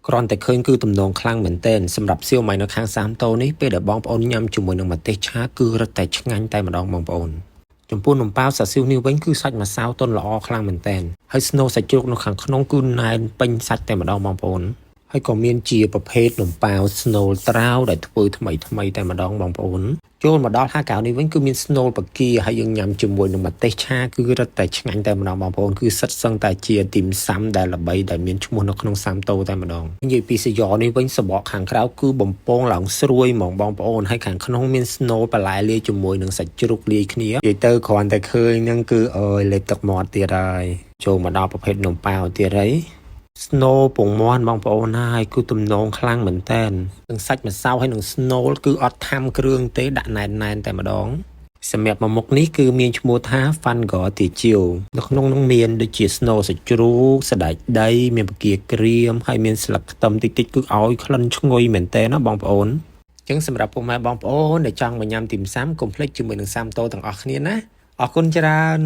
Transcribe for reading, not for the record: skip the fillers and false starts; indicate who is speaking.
Speaker 1: គ្រាន់តែឃើញគឺទំនងខ្លាំងមែនទែនសម្រាប់សៀវម៉ៃនៅខាងសាមតូនេះពេលដែលបងប្អូនញ៉ាំជាមួយនឹងម្ទេសឆាគឺរឹតតែឆ្ងាញ់តែម្ដងបងប្អូនចំពោះនំប៉ាវសាសៀវនេះវិញគឺសាច់ម្សៅទន់ល្អខ្លាំងមែនទែនហើយស្នូលសាច់ជ្រូកនៅខាងក្នុងគឺណែនពេញសាច់តែម្ដងបងប្អូនហើយក៏មានជាប្រភេទនំប៉ាវស្នូលត្រាវដែលធ្វើថ្មីតែម្ដងបងប្អូនចូលមកដល់ហាកៅនេះវិញគឺមានស្នូលបកាហើយយើងញ៉ាំជាមួយនឹងម្ទេសឆាគឺរឹតតែឆ្ងាញ់តែម្ដងបងប្អូនគឺសិតសឹងតែជាទីមសាំដែលល្បីដែលមានឈ្មោះនៅក្នុងសាមតូតែម្ដងនិយាយពីសាយ៉នេះវិញសបកខាងក្រៅគឺបំពងឡើងស្រួយហ្មងបងប្អូនហើយខាងក្នុងមានស្នូលបន្លែលាយជាមួយនឹងសាច់ជ្រូកលាយគ្នានិយាយទៅគ្រាន់តែឃើញហ្នឹងគឺអើយលេបទឹកមាត់ទៀតហើយចូលមកដល់ប្រភេទនំប៉ាវទៀតហើយស្នូលពងមាន់បងប្អូនហើយគឺទំនងខ្លាំងមែនតើនឹងសាច់ម្សៅហើយនឹងស្នូលគឺអត់ថាំគ្រឿងទេដាក់ណែនតែម្ដងសម្រាប់មុខនេះគឺមានឈ្មោះថា Fangor ទាជាវនៅក្នុងនោះមានដូចជាស្នូលសាច់ជ្រូកសណ្តែកដីមានបកាក្រៀមហើយមានស្លឹកខ្ទឹមតិចគឺឲ្យក្លិនឈ្ងុយមែនតើណាបងប្អូនអញ្ចឹងសម្រាប់ពុកម៉ែបងប្អូនដែលចង់មកញ៉ាំទីមសាំកុំភ្លេចជាមួយនឹងសាំតូទាំងអស់គ្នាណាអរគុណច្រើន